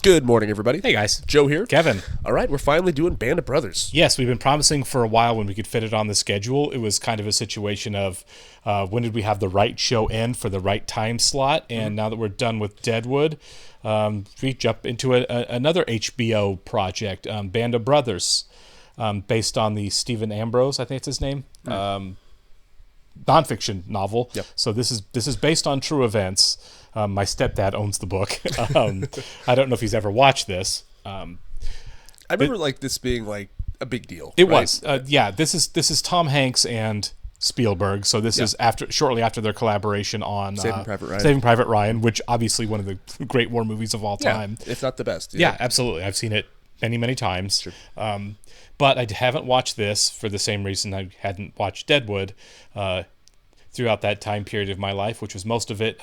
Good morning, everybody. Hey, guys. Joe here. Kevin. All right, we're finally doing Band of Brothers. Yes, we've been promising for a while when we could fit it on the schedule. It was kind of a situation of when did we have the right show end for the right time slot, and now that we're done with Deadwood, we jump into another HBO project, Band of Brothers, based on the Stephen Ambrose, I think it's his name, nonfiction novel. Yep. So this is based on true events. My stepdad owns the book. I don't know if he's ever watched this. I remember this being a big deal. It right? was. This is Tom Hanks and Spielberg. So this is shortly after their collaboration on Saving Private Ryan, which obviously one of the great war movies of all time. If not the best. Yeah, absolutely. I've seen it many times. Sure. But I haven't watched this for the same reason I hadn't watched Deadwood throughout that time period of my life, which was most of it.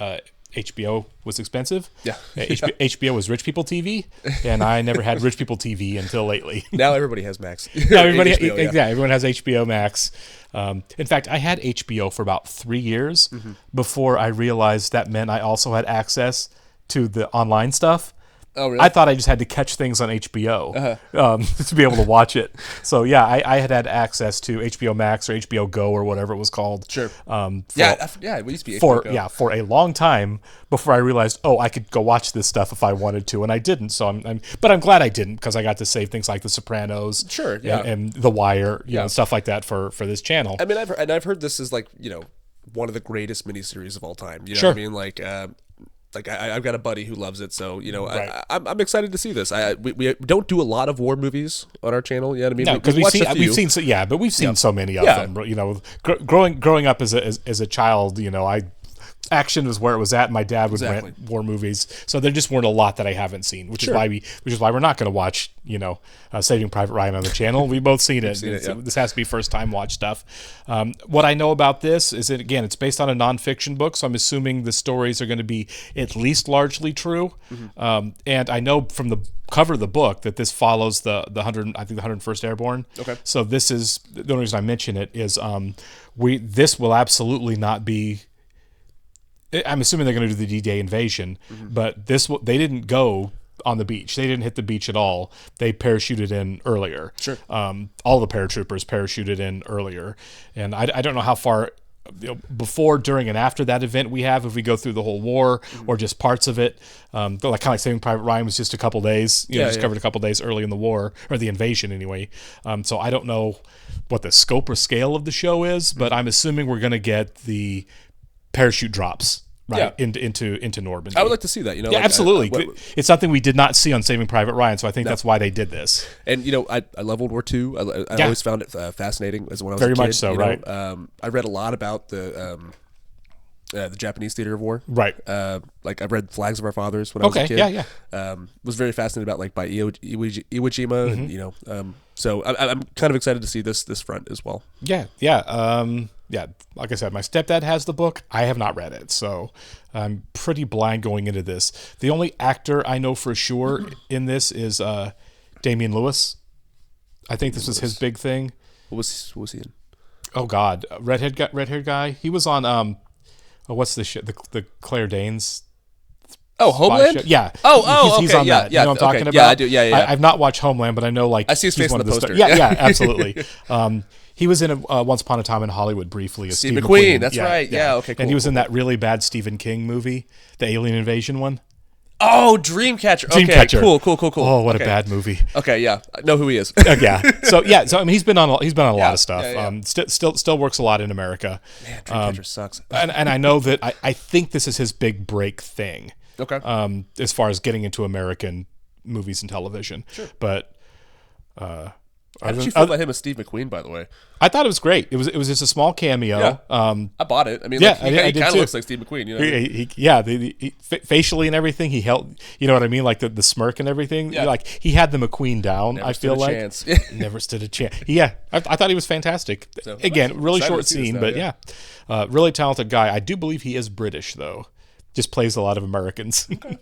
HBO was expensive. Yeah. HBO was rich people TV, and I never had rich people TV until lately. Now everybody has Max. Everyone has HBO Max. In fact, I had HBO for about 3 years before I realized that meant I also had access to the online stuff. Oh, really? I thought I just had to catch things on HBO to be able to watch it. So, yeah, I had access to HBO Max or HBO Go or whatever it was called. Sure. It used to be HBO Go. For a long time before I realized, I could go watch this stuff if I wanted to, and I didn't. So but I'm glad I didn't, because I got to save things like The Sopranos, sure, yeah, and The Wire, you know, stuff like that for this channel. I mean, I've heard this is one of the greatest miniseries of all time. You know sure. what I mean? I've got a buddy who loves it, so right. I'm excited to see this. We don't do a lot of war movies on our channel. You know what I mean? No, because we've seen so many of them. You know, growing up as a child, you know, action was where it was at. My dad would rent war movies, so there just weren't a lot that I haven't seen, which is why we're not going to watch, Saving Private Ryan on the channel. We've both seen it. This has to be first time watch stuff. What I know about this is that, again, it's based on a nonfiction book, so I'm assuming the stories are going to be at least largely true. And I know from the cover of the book that this follows the 101st Airborne. Okay. So this is the only reason I mention it is this will absolutely not be. I'm assuming they're going to do the D-Day invasion, but they didn't go on the beach. They didn't hit the beach at all. They parachuted in earlier. Sure. All the paratroopers parachuted in earlier. And I don't know how far before, during, and after that event we have, if we go through the whole war or just parts of it. Kind of like Saving Private Ryan was just a couple days. Covered a couple days early in the war, or the invasion anyway. So I don't know what the scope or scale of the show is, but I'm assuming we're going to get the parachute drops into Normandy. I would like to see that. Absolutely. It's something we did not see on Saving Private Ryan, so I think that's why they did this. And I love World War II. I always found it fascinating as when I was very a kid. Much so, right? I read a lot about the Japanese theater of war. Right. I read Flags of Our Fathers when I was a kid. Was very fascinated about by Iwo Jima, and so I'm kind of excited to see this front as well. Yeah. Like I said, my stepdad has the book. I have not read it, so I'm pretty blind going into this. The only actor I know for sure in this is Damian Lewis. I think this was his big thing. What was he in? Oh God, red-haired guy. He was on what's the shit? The Claire Danes. Oh, Homeland? Show. Yeah. He's on that. You know what I'm talking about? Yeah, I do. Yeah. I've not watched Homeland, but I know I see his face on the poster. Yeah, absolutely. He was in Once Upon a Time in Hollywood briefly as Steve McQueen. That's right. Yeah. Okay. Cool, and he was in that really bad Stephen King movie, the Alien Invasion one. Oh, Dreamcatcher. Dreamcatcher. Okay. Cool. Oh, what a bad movie. Okay. Yeah. I know who he is. So I mean, he's been on a lot of stuff. Still works a lot in America. Man, Dreamcatcher sucks. and I know that I think this is his big break thing. Okay. As far as getting into American movies and television. Sure. But how did you feel about him as Steve McQueen, by the way? I thought it was great. It was just a small cameo. Yeah. I bought it. I mean, he kind of looks like Steve McQueen. He facially and everything. He held, you know what I mean, like the smirk and everything. Yeah. Like he had the McQueen down. Never I feel like chance. Never stood a chance. Yeah, I thought he was fantastic. So, again, really short scene, but really talented guy. I do believe he is British though. Just plays a lot of Americans. Okay.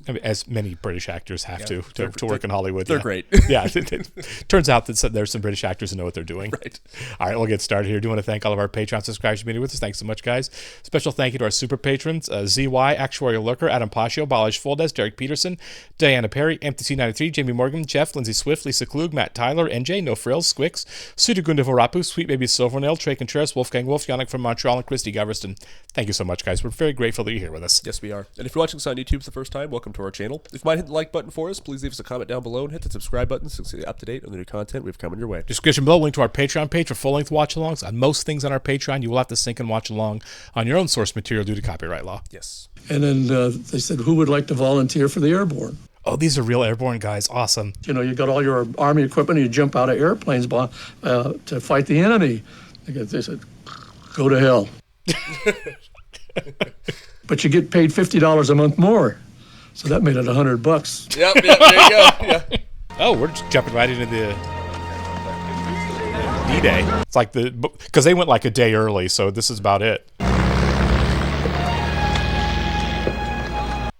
I mean, as many British actors have to work in Hollywood. They're great. Yeah. It turns out that there's some British actors who know what they're doing. Right. All right, we'll get started here. I do want to thank all of our Patreon subscribers for being with us. Thanks so much, guys. Special thank you to our super patrons, ZY, Actuarial Lurker, Adam Pascio, Balish Foldes, Derek Peterson, Diana Perry, MTC93, Jamie Morgan, Jeff, Lindsay Swift, Lisa Klug, Matt Tyler, NJ, No Frills, Squix, Sudagunda Varapu, Sweet Baby Silvernail, Trey Contreras, Wolfgang Wolf, Yannick from Montreal, and Christy Goverston. Thank you so much, guys. We're very grateful that you're here with us. Yes, we are. And if you're watching this on YouTube for the first time, welcome to our channel. If you might hit the like button for us, please leave us a comment down below and hit the subscribe button so you can stay up to date on the new content we've coming your way. Description below, link to our Patreon page for full-length watch-alongs. On most things on our Patreon, you will have to sync and watch along on your own source material due to copyright law. Yes. And then they said, who would like to volunteer for the airborne? Oh, these are real airborne guys. Awesome. You know, you got all your Army equipment and you jump out of airplanes to fight the enemy. They said, go to hell. But you get paid $50 a month more. So that made it $100. Yep, there you go. Yeah. Oh, we're just jumping right into the D-Day. It's like because they went like a day early, so this is about it.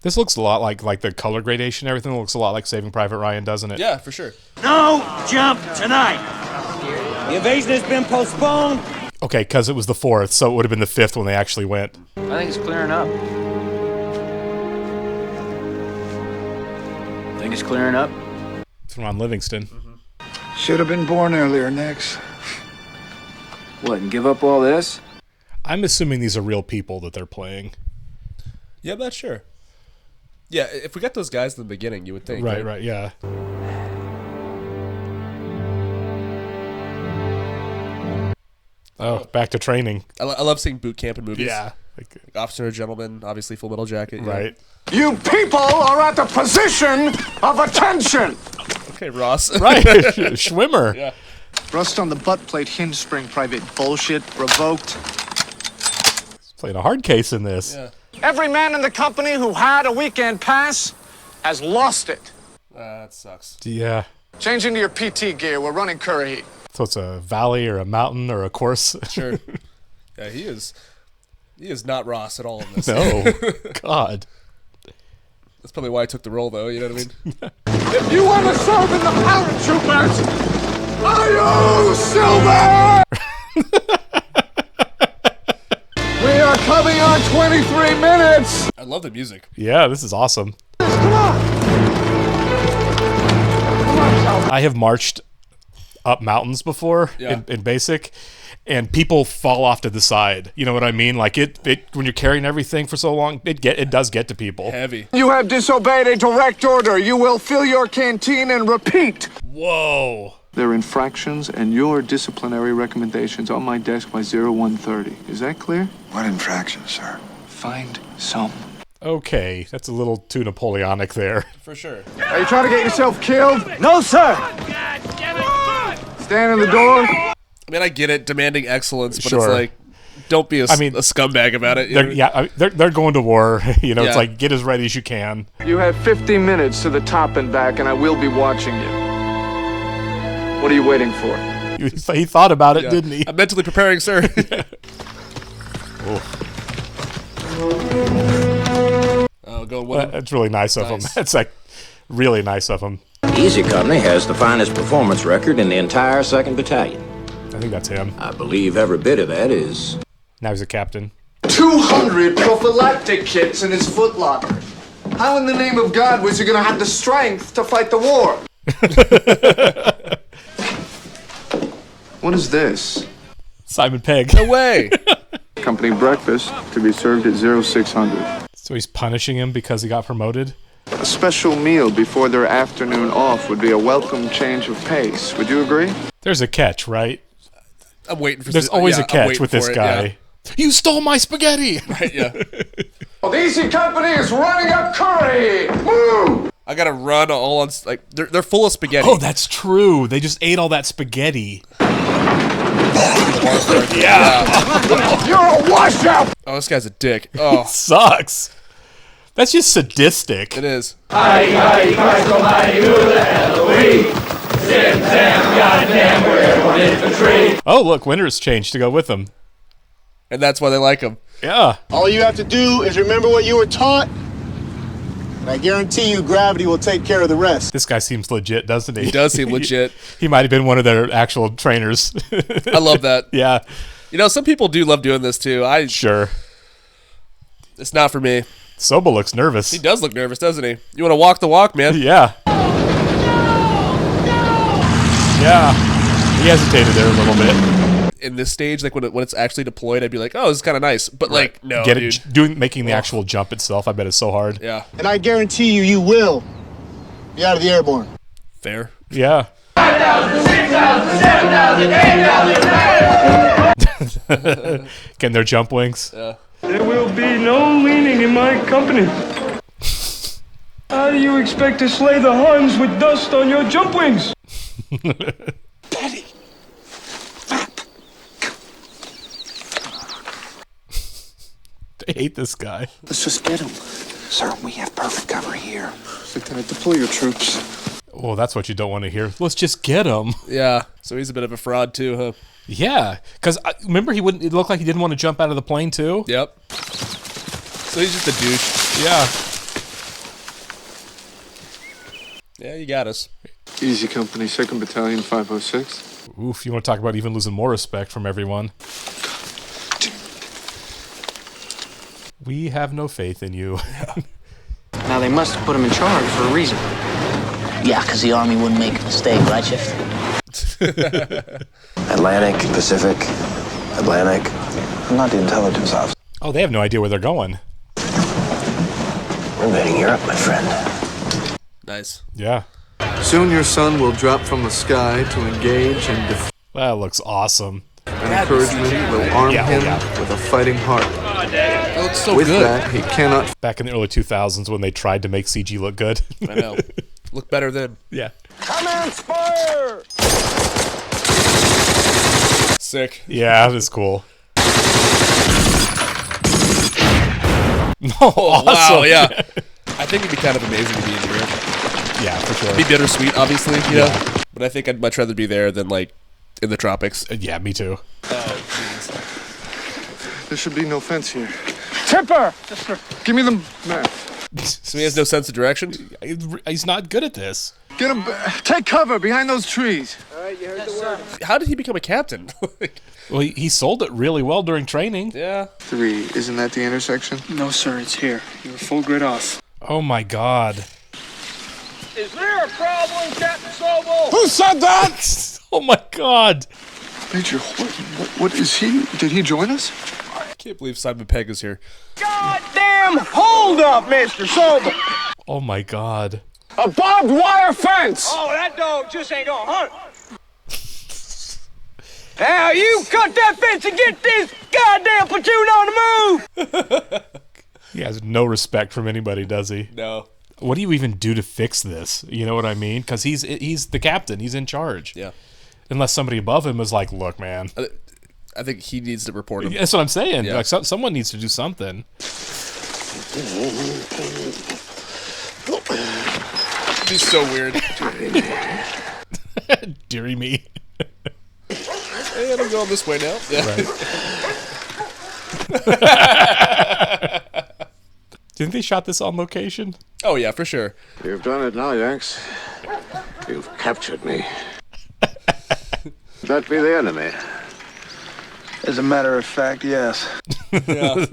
This looks a lot like the color gradation. Everything looks a lot like Saving Private Ryan, doesn't it? Yeah, for sure. No jump tonight. The invasion has been postponed. Okay, because it was the 4th, so it would have been the 5th when they actually went. I think it's clearing up. Think it's clearing up? It's from Ron Livingston. Mm-hmm. Should have been born earlier, Nix. What, and give up all this? I'm assuming these are real people that they're playing. Yeah, I'm not sure. Yeah, if we got those guys in the beginning, you would think. Right, yeah. Oh, back to training. I love seeing boot camp in movies. Yeah. Like Officer and Gentleman, obviously Full Metal Jacket. Right. You people are at the position of attention. Okay, Ross. Right. Schwimmer. Yeah. Rust on the butt plate hinge spring private bullshit revoked. He's playing a hard case in this. Yeah. Every man in the company who had a weekend pass has lost it. That sucks. Yeah. Change into your PT gear. We're running Curry Heat. So it's a valley or a mountain or a course. Sure. Yeah, he is not Ross at all in this. No. God. That's probably why I took the role, though. You know what I mean? If you want to serve in the paratroopers, are you Silver? We are coming on 23 minutes. I love the music. Yeah, this is awesome. Come on. I have marched up mountains before in basic, and people fall off to the side. You know what I mean? Like it when you're carrying everything for so long, it does get to people. Heavy. You have disobeyed a direct order. You will fill your canteen and repeat. Whoa. There are infractions and your disciplinary recommendations on my desk by 0130. Is that clear? What infractions, sir? Find some. Okay, that's a little too Napoleonic there. For sure. Are you trying to get yourself killed? No, sir. Stand in the door. I mean, I get it, demanding excellence, but Sure. it's like, don't be a scumbag about it. They're going to war. You know, it's Yeah. like, get as ready as you can. You have 50 minutes to the top and back, and I will be watching you. What are you waiting for? He thought about it, Yeah. didn't he? I'm mentally preparing, sir. Oh, go one. That's really nice of him. Nice. That's like really nice of him. Easy Company has the finest performance record in the entire 2nd Battalion. I think that's him. I believe every bit of that is... Now he's a captain. 200 prophylactic kits in his footlocker. How in the name of God was he going to have the strength to fight the war? What is this? Simon Pegg. No way. Company breakfast to be served at 0600. So he's punishing him because he got promoted? A special meal before their afternoon off would be a welcome change of pace. Would you agree? There's a catch, right? I'm waiting for. There's always yeah, a catch with this guy. Yeah. You stole my spaghetti! Right? Yeah. Well, the Easy Company is running up Curry. Woo! I gotta run all on like they're full of spaghetti. Oh, that's true. They just ate all that spaghetti. Yeah. You're a washout. Oh, this guy's a dick. Oh, Sucks. That's just sadistic. it is. Oh, look, Winter's changed to go with him. And that's why they like him. Yeah. All you have to do is remember what you were taught I guarantee you gravity will take care of the rest. This guy seems legit, doesn't he? He does seem legit. He might have been one of their actual trainers. I love that. Yeah. You know, some people do love doing this too. Sure. It's not for me. Sobel looks nervous. He does look nervous, doesn't he? You want to walk the walk, man? Yeah. Yeah. He hesitated there a little bit. In this stage, like when it's actually deployed, I'd be like, oh, this is kind of nice. But like, no, dude. Making the actual jump itself, I bet it's so hard. Yeah. And I guarantee you, you will be out of the airborne. Fair. Yeah. 5,000, 6,000, 7,000, 8,000. Getting their jump wings. Yeah. There will be no leaning in my company. How do you expect to slay the Huns with dust on your jump wings? Daddy. They hate this guy. Let's just get him. Sir, we have perfect cover here. Lieutenant, deploy your troops. Oh, that's what you don't want to hear. Let's just get him. Yeah. So he's a bit of a fraud too, huh? Yeah. Because remember, it looked like he didn't want to jump out of the plane too? Yep. So he's just a douche. Yeah. Yeah, you got us. Easy Company, 2nd Battalion, 506. Oof, you want to talk about even losing more respect from everyone. We have no faith in you. Now, they must have put him in charge for a reason. Yeah, because the Army wouldn't make a mistake, right, Shift? Atlantic, Pacific, Atlantic. I'm not the intelligence officer. Oh, they have no idea where they're going. We're invading Europe, my friend. Nice. Yeah. Soon your son will drop from the sky to engage and defeat. That looks awesome. And encouragement will arm him with a fighting heart. That looks so With good. that, he cannot. Back in the early 2000s when they tried to make CG look good. I know. Look better then. Yeah. Commence fire! Sick. Yeah, that is cool. Oh, wow, yeah. I think it'd be kind of amazing to be in here. Yeah, for sure. It'd be bittersweet, obviously, you know? But I think I'd much rather be there than, like, in the tropics. Yeah, me too. Oh, jeez. There should be no fence here. Tipper! Give me the map. So he has no sense of direction? He's not good at this. Get him. Take cover behind those trees. All right, you heard the word. How did he become a captain? Well, he sold it really well during training. Yeah. 3, isn't that the intersection? No, sir, it's here. You're full grid off. Oh my God. Is there a problem, Captain Sobel? Who said that? Oh my God. Major Horton, what is he? Did he join us? I can't believe Simon Pegg is here. Goddamn hold up, Mr. Sobel! Oh my God. A barbed wire fence! Oh, that dog just ain't gonna hunt. Now you cut that fence and get this goddamn platoon on the move! He has no respect from anybody, does he? No. What do you even do to fix this? You know what I mean? Because he's the captain. He's in charge. Yeah. Unless somebody above him is like, look, man. I think he needs to report him. That's what I'm saying. Yeah. Like someone needs to do something. He's so weird. Deary me. Hey, I'm going this way now. Yeah. Right. Didn't they shot this on location? Oh, yeah, for sure. You've done it now, Yanks. You've captured me. That be the enemy. As a matter of fact, yes. Yeah.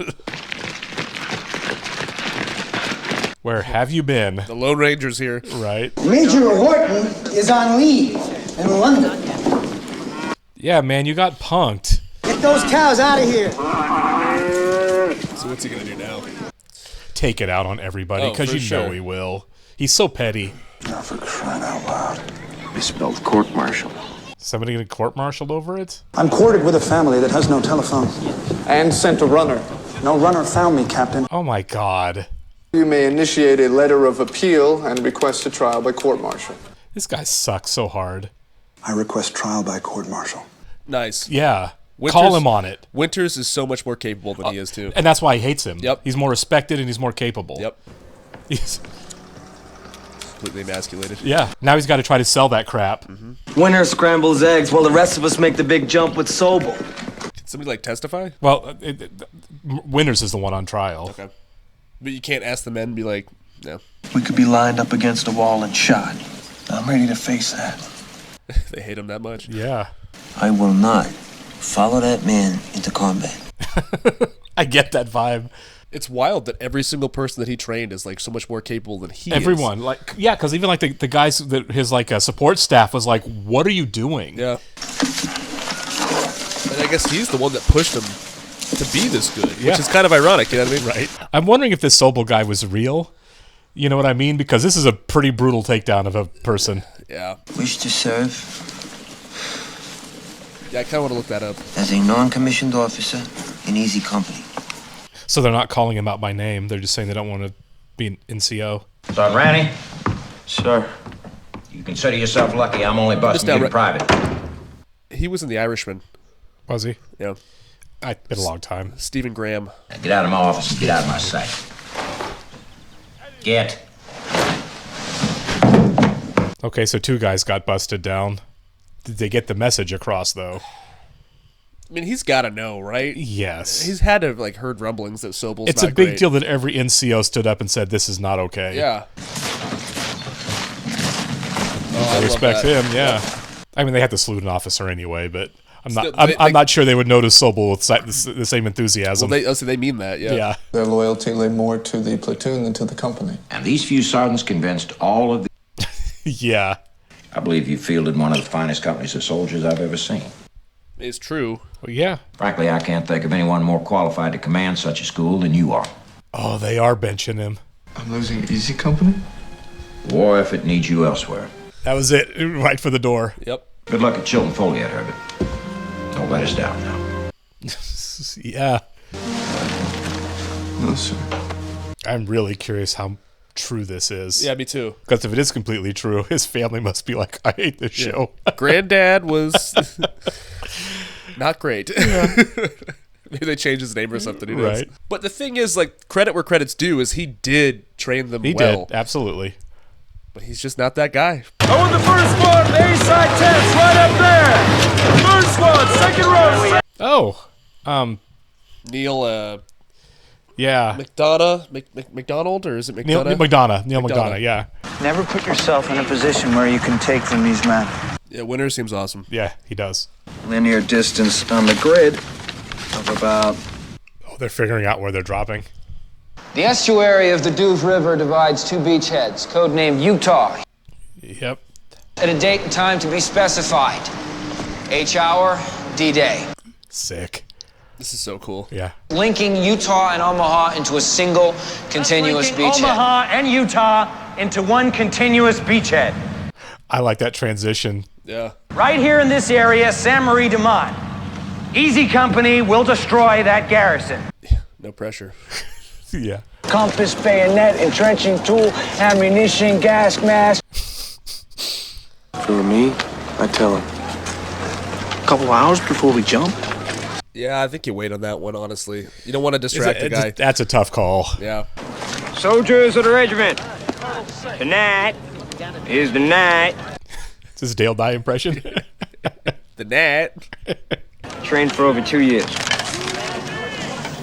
Where have you been? The Lone Ranger's here. Right. Major Horton is on leave in London. Yeah, man, you got punked. Get those cows out of here. So what's he going to do now? Take it out on everybody, because you know he will. He's so petty. Now for crying out loud. We spelled court-martial. Somebody getting court-martialed over it? I'm courted with a family that has no telephone. And sent a runner. No runner found me, Captain. Oh my God. You may initiate a letter of appeal and request a trial by court-martial. This guy sucks so hard. I request trial by court-martial. Nice. Yeah. Call him on it. Winters is so much more capable than he is, too. And that's why he hates him. Yep. He's more respected and he's more capable. Yep. He's completely emasculated. Yeah. Now he's got to try to sell that crap. Mm-hmm. Winner scrambles eggs while the rest of us make the big jump with Sobel. Can somebody, like, testify? Well, Winters is the one on trial. Okay. But you can't ask the men and be like, Yeah. We could be lined up against a wall and shot. I'm ready to face that. They hate him that much. Yeah. I will not follow that man into combat. I get that vibe. It's wild that every single person that he trained is like so much more capable than he Everyone, is. like, yeah, because even like the guys that his like support staff was like, "What are you doing?" Yeah. And I guess he's the one that pushed him to be this good, which is kind of ironic. You know what I mean? Right. I'm wondering if this Sobel guy was real. You know what I mean? Because this is a pretty brutal takedown of a person. Yeah. Wish to serve Yeah, I kind of want to look that up. as a non-commissioned officer in easy company. So they're not calling him out by name. They're just saying they don't want to be an NCO. Sergeant Ranny, Sir. you consider yourself lucky I'm only busting you in private. He was in The Irishman. Was he? Yeah. It's been a long time. Stephen Graham. Now get out of my office and get out of my sight. Get. Okay, so 2 guys got busted down. Did they get the message across, though? I mean, he's got to know, right? Yes. He's had to have like heard rumblings that Sobel's It's not a big great. deal that every NCO stood up and said, "This is not okay." Yeah. I respect him, yeah. I mean, they had to salute an officer anyway, but I'm not sure they would notice Sobel with the same enthusiasm. Well, they mean that, yeah. Yeah. Their loyalty lay more to the platoon than to the company. And these few sergeants convinced all of the... Yeah. I believe you fielded one of the finest companies of soldiers I've ever seen. It's true. Well, yeah. Frankly, I can't think of anyone more qualified to command such a school than you are. Oh, they are benching him. I'm losing easy company? War effort needs you elsewhere. That was it, right for the door. Yep. Good luck at Chilton Foliot, Herbert. Don't let us down now. Yeah. No, sir. I'm really curious how true this is. Yeah, me too. Because if it is completely true, his family must be like, "I hate this show." Granddad was not great. Maybe they changed his name or something. Who knows? Right. But the thing is, like, credit where credit's due is he did train them He well. did, absolutely. But he's just not that guy. Oh, and the first squad, the A-side tents, right up there. Third squad, second row. Oh, Neil, yeah. McDonald, or is it Neil McDonough? McDonough, yeah. Never put yourself in a position where you can take from these men. Yeah, Winter seems awesome. Yeah, he does. Linear distance on the grid of about... Oh, they're figuring out where they're dropping. The estuary of the Douve River divides 2 beachheads, codenamed Utah. Yep. At a date and time to be specified. H hour, D-Day. Sick. This is so cool. Yeah. Linking Utah and Omaha into a single continuous beachhead. Omaha and Utah into one continuous beachhead. I like that transition. Yeah. Right here in this area, Sainte Marie de Mont. Easy Company will destroy that garrison. No pressure. Yeah. Compass, bayonet, entrenching tool, ammunition, gas mask. For me, I tell him. A couple hours before we jump? Yeah, I think you wait on that one, honestly. You don't want to distract the guy. That's a tough call. Yeah. Soldiers of the regiment, tonight is the night. Is this Dale Dye impression? The night. Trained for over 2 years.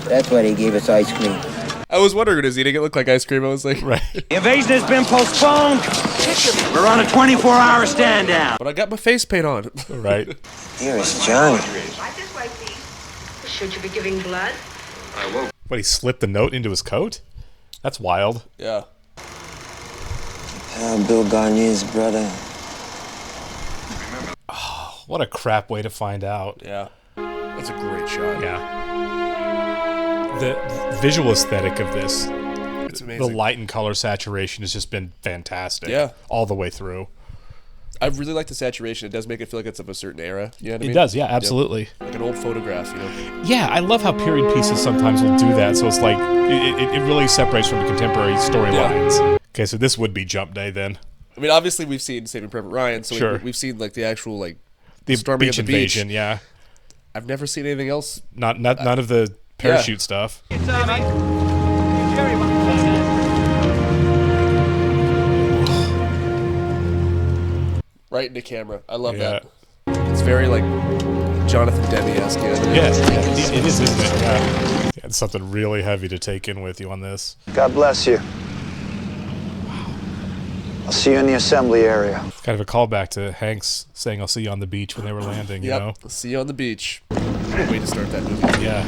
That's why they gave us ice cream. I was wondering, is eating it look like ice cream? I was like, right. The invasion has been postponed. We're on a 24-hour stand down. But I got my face paint on. Right. Here is Johnny. Should you be giving blood? I won't. What, he slipped the note into his coat? That's wild. Yeah. Bill Gagne's brother. Oh, what a crap way to find out. Yeah. That's a great shot. Yeah. The visual aesthetic of this, it's amazing. The light and color saturation has just been fantastic. Yeah. All the way through. I really like the saturation. It does make it feel like it's of a certain era. You know what I mean? It does, yeah, absolutely. Yep. Like an old photograph, you know? Yeah, I love how period pieces sometimes will do that. So it's like, it really separates from the contemporary storylines. Yeah. Okay, so this would be Jump Day then. I mean, obviously we've seen Saving Private Ryan, so sure. we've seen like the actual like the storming beach of the invasion, beach. Yeah. I've never seen anything else. None of the parachute stuff. Right into camera. I love that. It's very like Jonathan Demme-esque. You know? Yeah, it is, isn't it? Yeah. It's something really heavy to take in with you on this. God bless you. I'll see you in the assembly area. It's kind of a callback to Hanks saying, "I'll see you on the beach" when they were landing. You know, I'll see you on the beach. Way to start that movie. Yeah.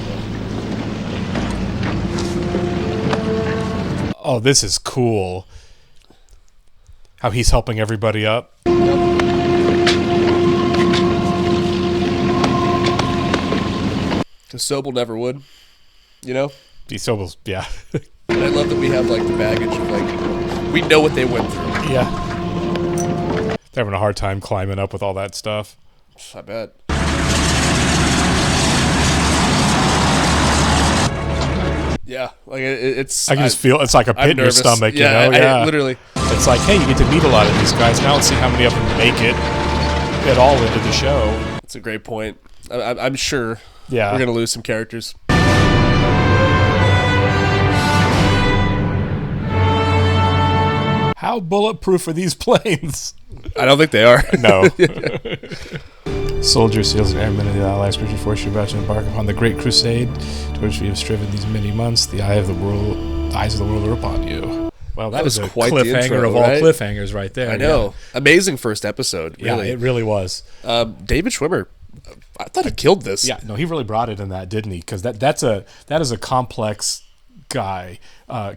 Oh, this is cool. How he's helping everybody up. Because Sobel never would, you know? Sobel's, yeah. And I love that we have, like, the baggage of, like, we know what they went through. Yeah. They're having a hard time climbing up with all that stuff. I bet. Yeah, like, it's... I can just feel, it's like a pit in your stomach, you know? Yeah, literally. It's like, hey, you get to meet a lot of these guys. Now let's see how many of them make it at all into the show. That's a great point. I'm sure we're going to lose some characters. How bulletproof are these planes? I don't think they are. No. Soldiers, SEALs, and airmen of the Allied Spiritual Force are about to embark upon the Great Crusade, to which we have striven these many months. The eyes of the world are upon you. Well, that was quite cliffhanger the intro, of all cliffhangers right there. I know. Yeah. Amazing first episode. Really. Yeah, it really was. David Schwimmer, I thought he killed this. Yeah, no, he really brought it in that, didn't he? Because that is a complex guy,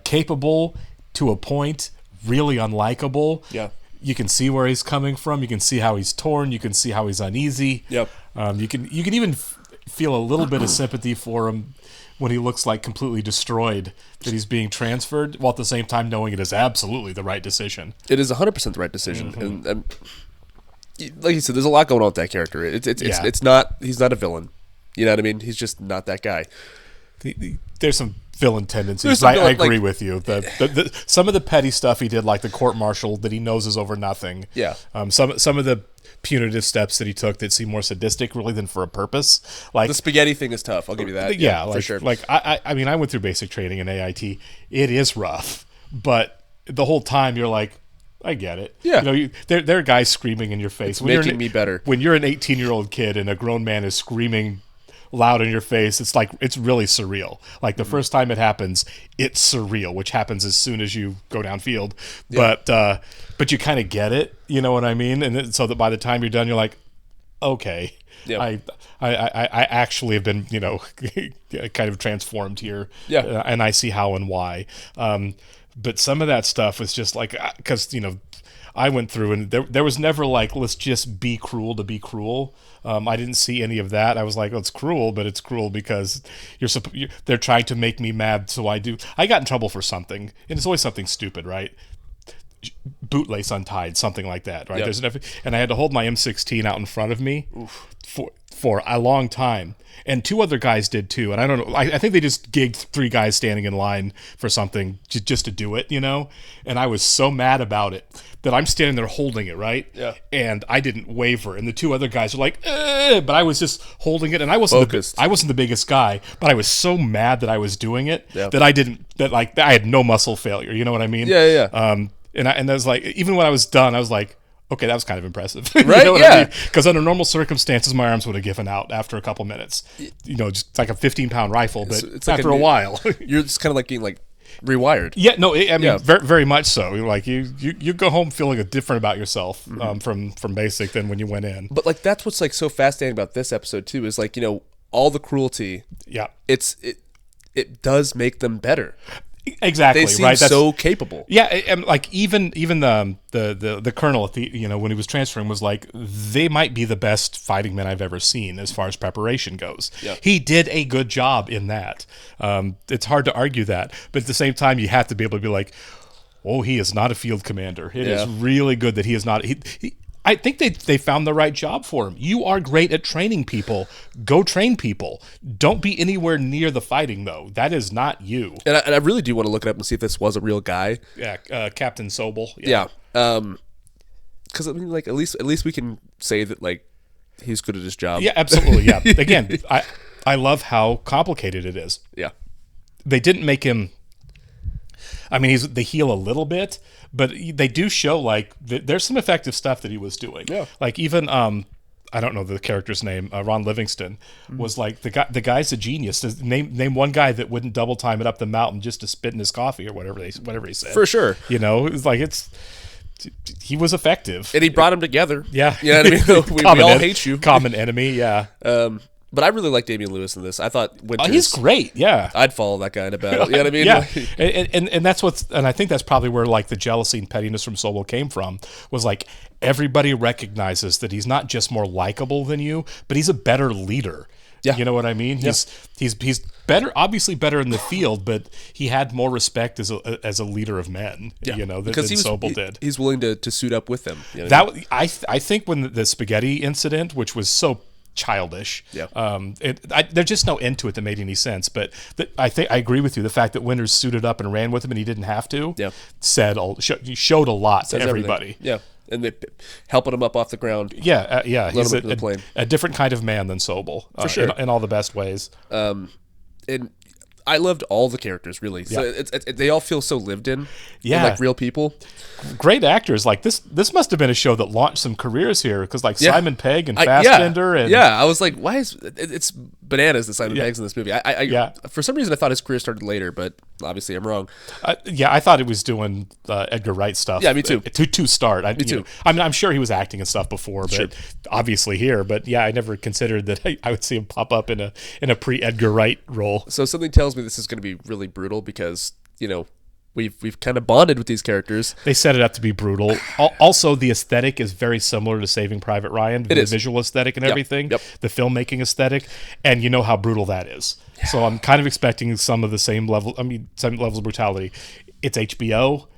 capable to a point, really unlikable. Yeah. You can see where he's coming from. You can see how he's torn. You can see how he's uneasy. Yep. You can even feel a little bit of sympathy for him when he looks like completely destroyed that he's being transferred, while at the same time knowing it is absolutely the right decision. It is 100% the right decision, and like you said, there's a lot going on with that character. It's not, he's not a villain. You know what I mean? He's just not that guy. There's some villain tendencies. I agree with you. Some of the petty stuff he did, like the court-martial that he knows is over nothing. Yeah. Some of the punitive steps that he took that seem more sadistic, really, than for a purpose. Like the spaghetti thing is tough. I'll give you that. Yeah, for sure. Like I mean, I went through basic training in AIT. It is rough, but the whole time you're like, I get it. Yeah. You know, there are guys screaming in your face. It's making me better. When you're an 18-year-old kid and a grown man is screaming loud in your face, it's like, it's really surreal. Like the first time it happens, it's surreal, which happens as soon as you go downfield. Yeah. But you kind of get it, you know what I mean? And so that by the time you're done, you're like, okay, I actually have been, you know, kind of transformed here. Yeah. And I see how and why. But some of that stuff was just like, because, you know, I went through and there was never like, let's just be cruel to be cruel. I didn't see any of that. I was like, oh, it's cruel, but it's cruel because they're trying to make me mad. So I got in trouble for something, and it's always something stupid, right? Bootlace untied, something like that, right? Yep. And I had to hold my M16 out in front of me for a long time. And two other guys did too. And I don't know, I think they just gigged three guys standing in line for something just to do it, you know? And I was so mad about it that I'm standing there holding it, right? Yeah. And I didn't waver. And the two other guys were like, but I was just holding it. And I wasn't the biggest guy, but I was so mad that I was doing it that I had no muscle failure. You know what I mean? Yeah. And I was like, even when I was done, I was like, okay, that was kind of impressive. Right? You know what I mean? Because under normal circumstances, my arms would have given out after a couple minutes. You know, just like a 15-pound rifle, but it's like after a while. You're just kind of like getting like rewired. Yeah, no, I mean, very, very much so. Like you go home feeling different about yourself from basic than when you went in. But like that's what's like so fascinating about this episode too is like, you know, all the cruelty. Yeah, it does make them better. Exactly, they seem right? so capable. Yeah, and like even the colonel at the, you know, when he was transferring was like, they might be the best fighting men I've ever seen as far as preparation goes. Yeah. He did a good job in that. It's hard to argue that, but at the same time, you have to be able to be like, oh, he is not a field commander. It is really good that he is not. I think they found the right job for him. You are great at training people. Go train people. Don't be anywhere near the fighting, though. That is not you. And I really do want to look it up and see if this was a real guy. Yeah, Captain Sobel. Yeah. Because I mean, like at least we can say that like he's good at his job. Yeah, absolutely. Yeah. Again, I love how complicated it is. Yeah. They didn't make him. I mean, they heal a little bit, but they do show like there's some effective stuff that he was doing. Yeah. Like even I don't know the character's name. Ron Livingston was like the guy's a genius. Name one guy that wouldn't double time it up the mountain just to spit in his coffee or whatever he said. For sure. You know, it's like he was effective, and he brought them together. Yeah, you know what I mean. We all hate you. Common enemy. Yeah. But I really like Damian Lewis in this. I thought Winters. He's great. Yeah, I'd follow that guy in a battle. You know what I mean? Yeah, and that's and I think that's probably where like the jealousy and pettiness from Sobel came from. Was like everybody recognizes that he's not just more likable than you, but he's a better leader. Yeah, you know what I mean. Yeah. He's better, obviously better in the field, but he had more respect as a leader of men. Yeah. You know, because Sobel did. He's willing to suit up with them. You know that I think when the spaghetti incident, which was so childish. Yeah. There's just no end to it that made any sense. But I agree with you. The fact that Winters suited up and ran with him and he didn't have to. Yeah. Showed a lot to everybody. Everything. Yeah. And they helping him up off the ground. Yeah. He's a different kind of man than Sobel. For sure. In all the best ways. And I loved all the characters, really. So they all feel so lived in. Yeah. And like real people. Great actors. Like this must have been a show that launched some careers here, because like Simon Pegg and Fassbender and I was like, why is it's bananas that Simon Pegg's in this movie? I for some reason I thought his career started later, but obviously I'm wrong. I thought it was doing Edgar Wright stuff. Yeah, me too. To start, me too. I'm sure he was acting and stuff before, but obviously here. But yeah, I never considered that I would see him pop up in a pre-Edgar Wright role. So something tells me this is going to be really brutal because we've kind of bonded with these characters. They set it up to be brutal. Also, the aesthetic is very similar to Saving Private Ryan. The visual aesthetic and everything. Yep. The filmmaking aesthetic, and you know how brutal that is. Yeah. So I'm kind of expecting some of the same level. Some levels of brutality. It's HBO.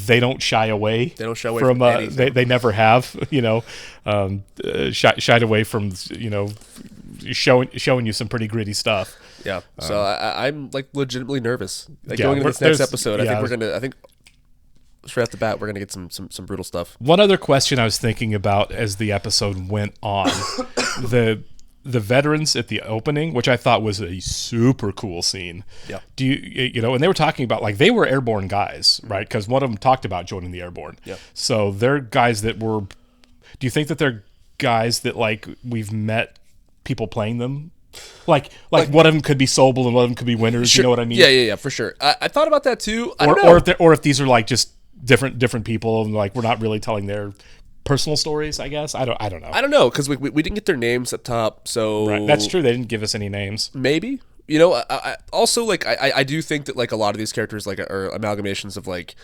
They don't shy away. They don't shy away from anything. They never have. Shied away from showing you some pretty gritty stuff. Yeah. So I'm like legitimately nervous. Going into this next episode, I think straight off the bat we're gonna get some brutal stuff. One other question I was thinking about as the episode went on, the veterans at the opening, which I thought was a super cool scene. Yeah. Do you and they were talking about like they were airborne guys, right? Because one of them talked about joining the airborne. Yeah. So they're guys that were. Do you think that they're guys that like we've met people playing them? Like one of them could be Sobel and one of them could be Winters. Sure. You know what I mean? Yeah, for sure. I thought about that too. I don't know. Or if these are like just different people and like we're not really telling their personal stories. I guess I don't know. I don't know because we didn't get their names up top. So right. That's true. They didn't give us any names. Maybe. I also like I do think that like a lot of these characters like are amalgamations of like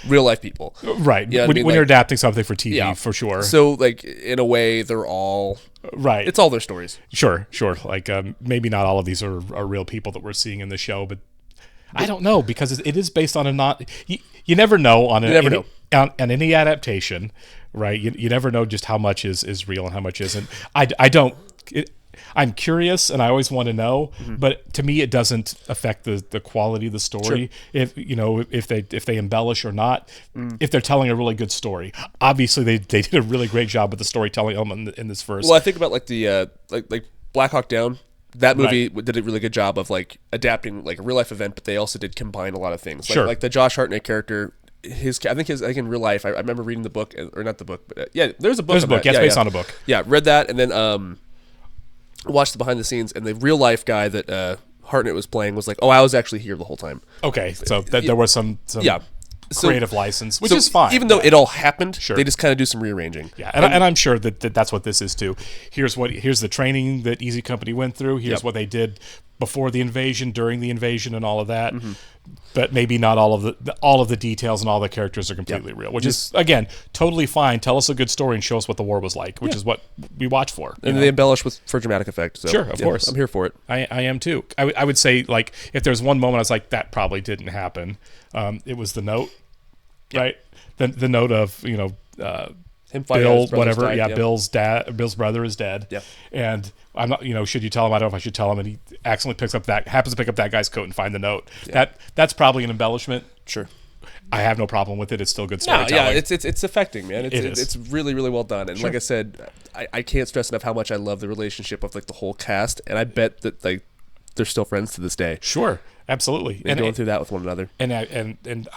real life people. Right. When you're adapting something for TV, for sure. So like in a way they're all right. It's all their stories. Sure. Like maybe not all of these are real people that we're seeing in the show, but I don't know because it is based on you never know on any adaptation, right? You never know just how much is real and how much isn't. I'm curious and I always want to know, but to me it doesn't affect the quality of the story. Sure. If they embellish or not, if they're telling a really good story. Obviously they did a really great job with the storytelling element in this first. Well, I think about like the like Black Hawk Down. That movie did a really good job of like adapting like a real life event, but they also did combine a lot of things. Like the Josh Hartnett character. I think in real life, I remember reading the book, or not the book, but there's a book. There's a book. Yeah, it's based on a book. Yeah, read that and then watched the behind the scenes, and the real life guy that Hartnett was playing was like, "Oh, I was actually here the whole time." Okay, so there was some creative license, which is fine. Even though it all happened, they just kind of do some rearranging. Yeah, and I'm sure that's what this is too. Here's the training that Easy Company went through. Here's what they did before the invasion, during the invasion, and all of that. Mm-hmm. But maybe not all of the details and all the characters are completely real, which is again totally fine. Tell us a good story and show us what the war was like, which is what we watch for. And they embellish for dramatic effect. So, sure, of course, I'm here for it. I am too. I would say like if there's one moment I was like that probably didn't happen. It was the note, right? The note of him Bill, whatever. Died, Bill's brother is dead. Yeah. And I'm not, should you tell him? I don't know if I should tell him. And he accidentally happens to pick up that guy's coat and find the note. Yeah. That's probably an embellishment. Sure. I have no problem with it. It's still good storytelling. Yeah, it's affecting, man. It's really, really well done. And like I said, I can't stress enough how much I love the relationship of like the whole cast. And I bet that like they're still friends to this day. Sure. Absolutely. And going through that with one another. And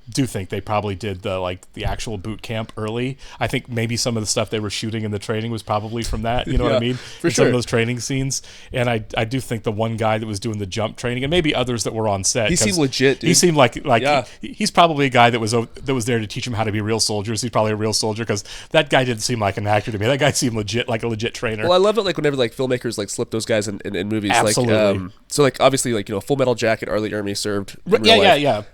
do think they probably did the actual boot camp early. I think maybe some of the stuff they were shooting in the training was probably from that. You know what I mean? For Some of those training scenes. And I do think the one guy that was doing the jump training, and maybe others that were on set. He seemed legit, dude. He seemed like he's probably a guy that was there to teach him how to be real soldiers. He's probably a real soldier because that guy didn't seem like an actor to me. That guy seemed legit, like a legit trainer. Well, I love it whenever filmmakers slip those guys in movies. Absolutely. So obviously Full Metal Jacket, Arlie Ermey served in real life.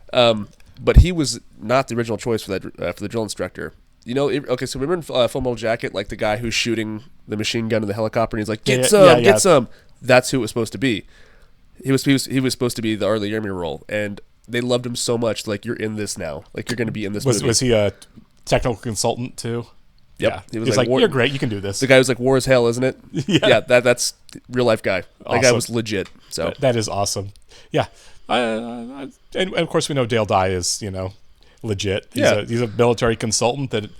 But he was not the original choice for the drill instructor. Okay, so remember in Full Metal Jacket, the guy who's shooting the machine gun in the helicopter, and he's like, get some. That's who it was supposed to be. He was supposed to be the Arlie Ermey role, and they loved him so much. You're in this now. You're going to be in this movie. Was he a technical consultant too? Yep. Yeah. He was like, you're great. You can do this. The guy was like, war is hell, isn't it? Yeah. That's real life guy. That guy was legit. So that is awesome. Yeah. And of course we know Dale Dye is, legit. He's a military consultant that,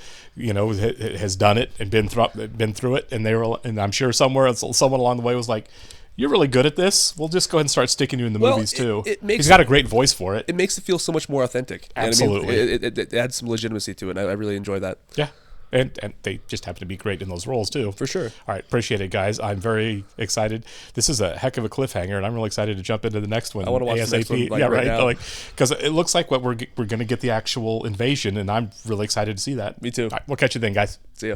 has done it and been through it. And I'm sure someone along the way was like, you're really good at this. We'll just go ahead and start sticking you in the movies too. He's got a great voice for it. It makes it feel so much more authentic. Absolutely. It adds some legitimacy to it. And I really enjoy that. Yeah. And they just happen to be great in those roles too. For sure. All right, appreciate it, guys. I'm very excited. This is a heck of a cliffhanger, and I'm really excited to jump into the next one. I want to watch the next one right now. Because it looks like we're going to get the actual invasion, and I'm really excited to see that. Me too. All right, we'll catch you then, guys. See ya.